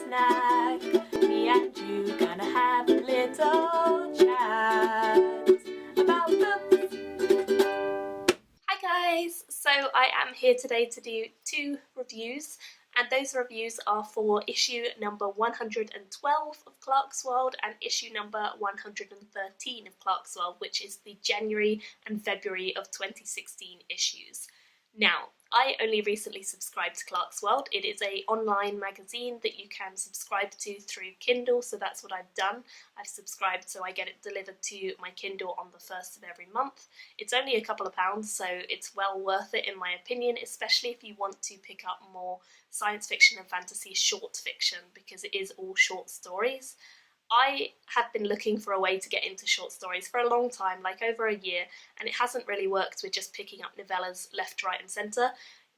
snack. Me and you gonna have a little chat about books. Hi guys! So I am here today to do 2 reviews, and those reviews are for issue number 112 of Clarkesworld and issue number 113 of Clarkesworld, which is the January and February of 2016 issues. Now, I only recently subscribed to Clarkesworld. It is an online magazine that you can subscribe to through Kindle, so that's what I've done. I've subscribed so I get it delivered to my Kindle on the 1st of every month. It's only a couple of pounds, so it's well worth it in my opinion, especially if you want to pick up more science fiction and fantasy short fiction, because it is all short stories. I have been looking for a way to get into short stories for a long time, like over a year, and it hasn't really worked with just picking up novellas left, right and centre.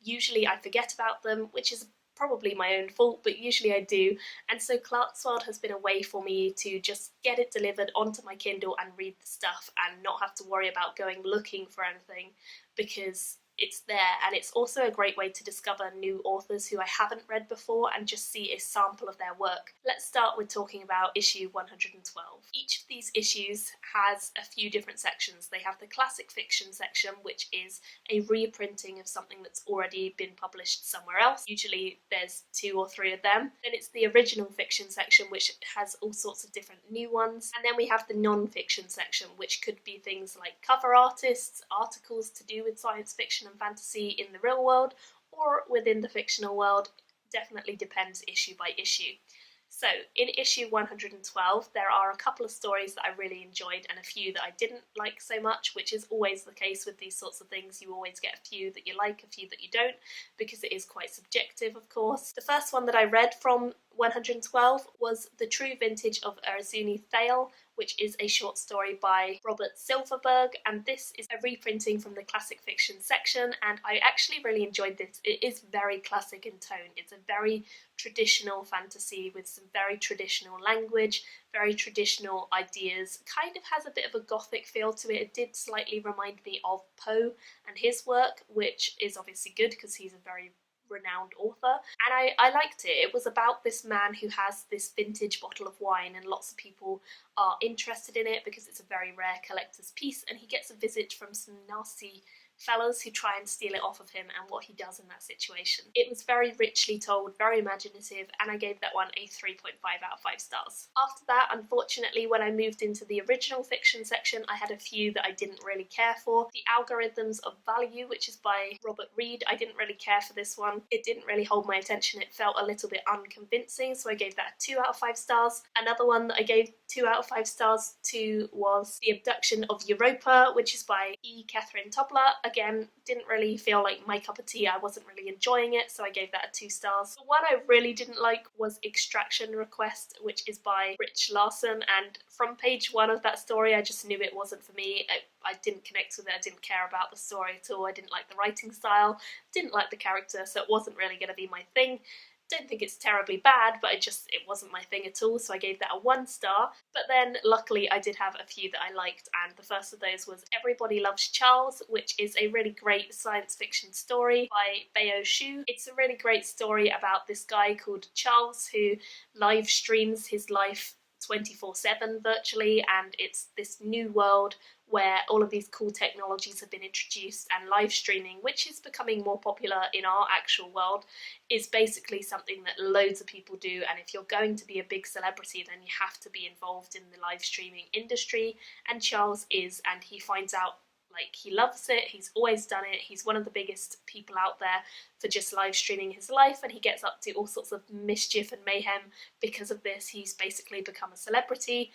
Usually I forget about them, which is probably my own fault, but usually I do, and so Clarkesworld has been a way for me to just get it delivered onto my Kindle and read the stuff and not have to worry about going looking for anything, because it's there, and it's also a great way to discover new authors who I haven't read before and just see a sample of their work. Let's start with talking about issue 112. Each of these issues has a few different sections. They have the classic fiction section, which is a reprinting of something that's already been published somewhere else. Usually there's 2 or 3 of them. Then it's the original fiction section, which has all sorts of different new ones. And then we have the non-fiction section, which could be things like cover artists, articles to do with science fiction and fantasy in the real world or within the fictional world. Definitely depends issue by issue. So in issue 112 there are a couple of stories that I really enjoyed and a few that I didn't like so much, which is always the case with these sorts of things. You always get a few that you like, a few that you don't, because it is quite subjective, of course. The first one that I read from 112 was The True Vintage of Eruzine, Thale, which is a short story by Robert Silverberg, and this is a reprinting from the classic fiction section, and I actually really enjoyed this. It is very classic in tone. It's a very traditional fantasy with some very traditional language, very traditional ideas, kind of has a bit of a gothic feel to it. It did slightly remind me of Poe and his work, which is obviously good because he's a very renowned author, and I liked it. It was about this man who has this vintage bottle of wine, and lots of people are interested in it because it's a very rare collector's piece, and he gets a visit from some nasty fellas who try and steal it off of him, and what he does in that situation. It was very richly told, very imaginative, and I gave that one a 3.5 out of 5 stars. After that, unfortunately, when I moved into the original fiction section, I had a few that I didn't really care for. The Algorithms of Value, which is by Robert Reed, I didn't really care for this one. It didn't really hold my attention. It felt a little bit unconvincing, so I gave that a 2 out of 5 stars. Another one that I gave 2 out of 5 stars to was The Abduction of Europa, which is by E. Catherine Tobler. Again, didn't really feel like my cup of tea. I wasn't really enjoying it, so I gave that a 2 stars. The one I really didn't like was Extraction Request, which is by Larson, and from page 1 of that story I just knew it wasn't for me. I didn't connect with it, I didn't care about the story at all, I didn't like the writing style, didn't like the character, so it wasn't really going to be my thing. Don't think it's terribly bad, but it wasn't my thing at all, so I gave that a 1 star. But then luckily I did have a few that I liked, and the first of those was Everybody Loves Charles, which is a really great science fiction story by Bao Shu. It's a really great story about this guy called Charles who live streams his life 24/7 virtually, and it's this new world where all of these cool technologies have been introduced, and live streaming, which is becoming more popular in our actual world, is basically something that loads of people do, and if you're going to be a big celebrity then you have to be involved in the live streaming industry, and Charles is, and he finds out like he loves it, he's always done it, he's one of the biggest people out there for just live streaming his life, and he gets up to all sorts of mischief and mayhem because of this. He's basically become a celebrity,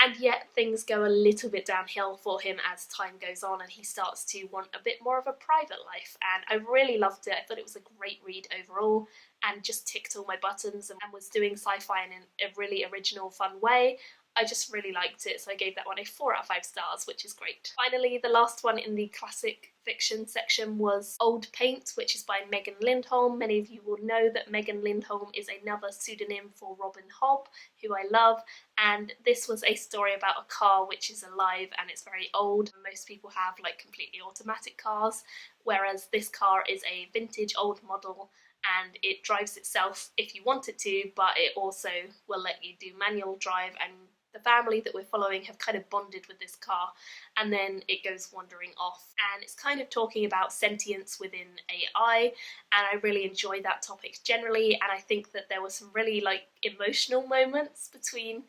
and yet things go a little bit downhill for him as time goes on, and he starts to want a bit more of a private life, and I really loved it. I thought it was a great read overall and just ticked all my buttons and was doing sci-fi in a really original, fun way. I just really liked it, so I gave that one a 4 out of 5 stars, which is great. Finally, the last one in the classic fiction section was Old Paint, which is by Megan Lindholm. Many of you will know that Megan Lindholm is another pseudonym for Robin Hobb, who I love, and this was a story about a car which is alive and it's very old. Most people have like completely automatic cars, whereas this car is a vintage old model and it drives itself if you want it to, but it also will let you do manual drive, and the family that we're following have kind of bonded with this car, and then it goes wandering off. And it's kind of talking about sentience within AI, and I really enjoy that topic generally, and I think that there were some really like emotional moments between,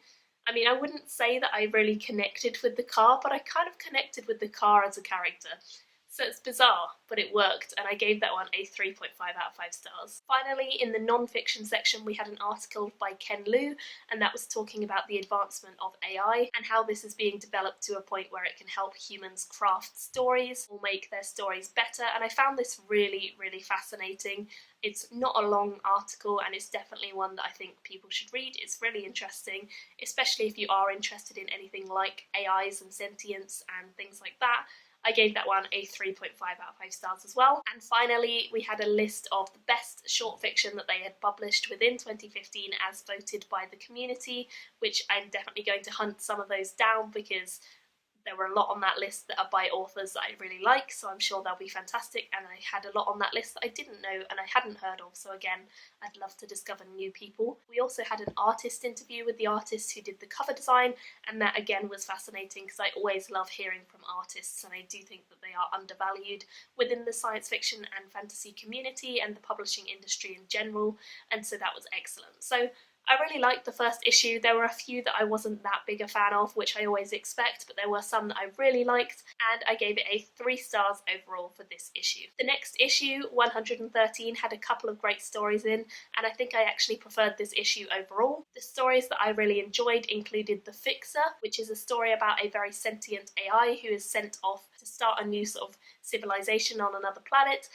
I mean, I wouldn't say that I really connected with the car, but I kind of connected with the car as a character. So it's bizarre, but it worked, and I gave that one a 3.5 out of 5 stars. Finally, in the non-fiction section, we had an article by Ken Liu, and that was talking about the advancement of AI and how this is being developed to a point where it can help humans craft stories or make their stories better, and I found this really, really fascinating. It's not a long article, and it's definitely one that I think people should read. It's really interesting, especially if you are interested in anything like AIs and sentience and things like that. I gave that one a 3.5 out of 5 stars as well. And finally, we had a list of the best short fiction that they had published within 2015 as voted by the community, which I'm definitely going to hunt some of those down because there were a lot on that list that are by authors that I really like, so I'm sure they'll be fantastic, and I had a lot on that list that I didn't know and I hadn't heard of, so again, I'd love to discover new people. We also had an artist interview with the artist who did the cover design, and that again was fascinating because I always love hearing from artists, and I do think that they are undervalued within the science fiction and fantasy community and the publishing industry in general, and so that was excellent. So I really liked the first issue. There were a few that I wasn't that big a fan of, which I always expect, but there were some that I really liked, and I gave it a 3 stars overall for this issue. The next issue, 113, had a couple of great stories in, and I think I actually preferred this issue overall. The stories that I really enjoyed included The Fixer, which is a story about a very sentient AI who is sent off to start a new sort of civilization on another planet,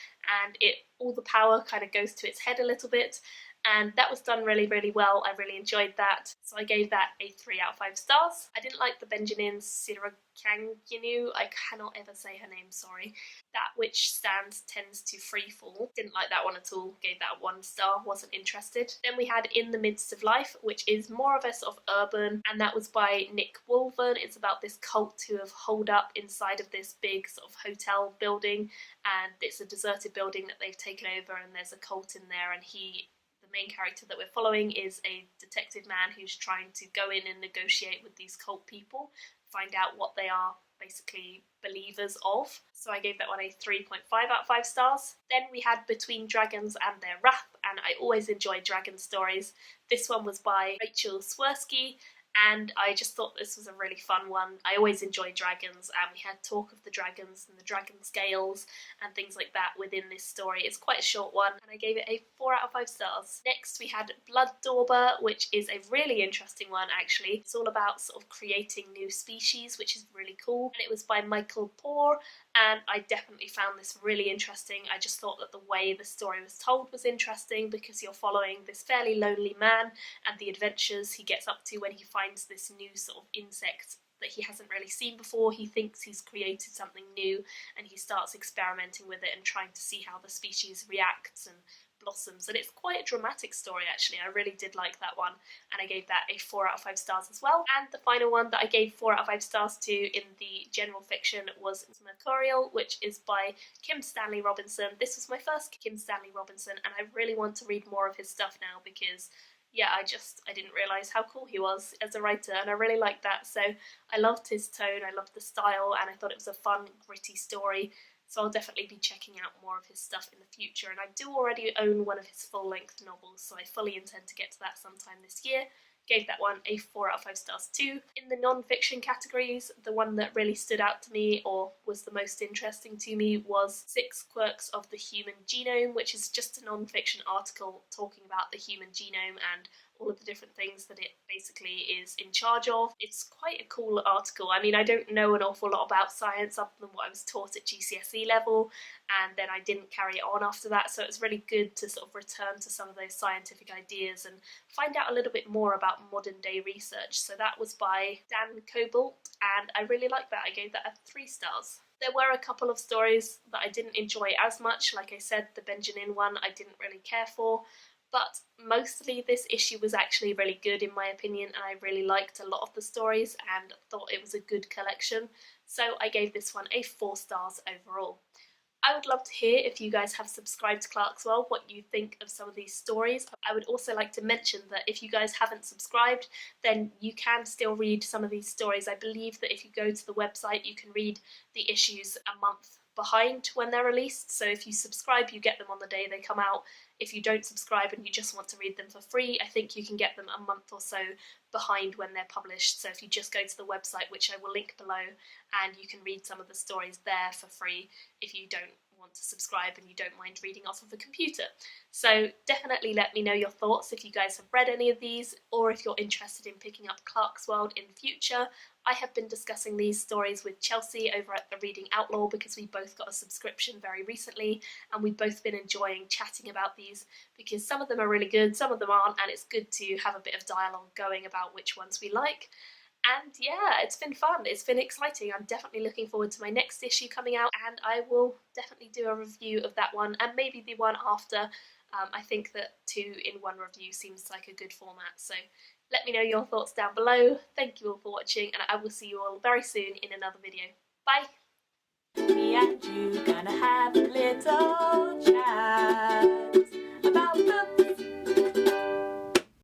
and all the power kind of goes to its head a little bit. And that was done really, really well. I really enjoyed that, so I gave that a 3 out of 5 stars. I didn't like the Benjamin Sirakanginu, I cannot ever say her name, sorry. That which stands tends to free fall. Didn't like that one at all, gave that 1 star, wasn't interested. Then we had In the Midst of Life, which is more of a sort of urban, and that was by Nick Wolven. It's about this cult who have holed up inside of this big sort of hotel building, and it's a deserted building that they've taken over, and there's a cult in there, and the main character that we're following is a detective man who's trying to go in and negotiate with these cult people, find out what they are basically believers of. So I gave that one a 3.5 out of 5 stars. Then we had Between Dragons and Their Wrath, and I always enjoy dragon stories. This one was by Rachel Swirsky, and I just thought this was a really fun one. I always enjoy dragons, and we had talk of the dragons and the dragon scales and things like that within this story. It's quite a short one, and I gave it a 4 out of 5 stars. Next we had Blood Dauber, which is a really interesting one actually. It's all about sort of creating new species, which is really cool, and it was by Michael Poore, and I definitely found this really interesting. I just thought that the way the story was told was interesting because you're following this fairly lonely man and the adventures he gets up to when he finds this new sort of insect that he hasn't really seen before. He thinks he's created something new, and he starts experimenting with it and trying to see how the species reacts and blossoms, and it's quite a dramatic story actually. I really did like that one, and I gave that a 4 out of 5 stars as well. And the final one that I gave 4 out of 5 stars to in the general fiction was Mercurial, which is by Kim Stanley Robinson. This was my first Kim Stanley Robinson, and I really want to read more of his stuff now because yeah, I didn't realise how cool he was as a writer, and I really liked that. So I loved his tone, I loved the style, and I thought it was a fun, gritty story. So I'll definitely be checking out more of his stuff in the future, and I do already own one of his full-length novels, so I fully intend to get to that sometime this year. Gave that one a 4 out of 5 stars too. In the non-fiction categories, the one that really stood out to me or was the most interesting to me was 6 Quirks of the Human Genome, which is just a non-fiction article talking about the human genome and all of the different things that it basically is in charge of. It's quite a cool article. I mean, I don't know an awful lot about science other than what I was taught at GCSE level, and then I didn't carry it on after that, so it's really good to sort of return to some of those scientific ideas and find out a little bit more about modern day research. So that was by Dan Cobalt, and I really liked that. I gave that a 3 stars. There were a couple of stories that I didn't enjoy as much. Like I said, the Benjamin one I didn't really care for, but mostly this issue was actually really good in my opinion, and I really liked a lot of the stories and thought it was a good collection, so I gave this one a 4 stars overall. I would love to hear if you guys have subscribed to Clarkesworld, what you think of some of these stories. I would also like to mention that if you guys haven't subscribed, then you can still read some of these stories. I believe that if you go to the website, you can read the issues a month behind when they're released. So if you subscribe, you get them on the day they come out. If you don't subscribe and you just want to read them for free, I think you can get them a month or so behind when they're published. So if you just go to the website, which I will link below, and you can read some of the stories there for free if you don't want to subscribe and you don't mind reading off of a computer. So definitely let me know your thoughts if you guys have read any of these, or if you're interested in picking up Clarkesworld in future. I have been discussing these stories with Chelsea over at the Reading Outlaw because we both got a subscription very recently, and we've both been enjoying chatting about these because some of them are really good, some of them aren't, and it's good to have a bit of dialogue going about which ones we like. And yeah, it's been fun, it's been exciting. I'm definitely looking forward to my next issue coming out, and I will definitely do a review of that one and maybe the one after. I think that 2 in 1 review seems like a good format, so let me know your thoughts down below. Thank you all for watching, and I will see you all very soon in another video. Bye! Me and you gonna have a little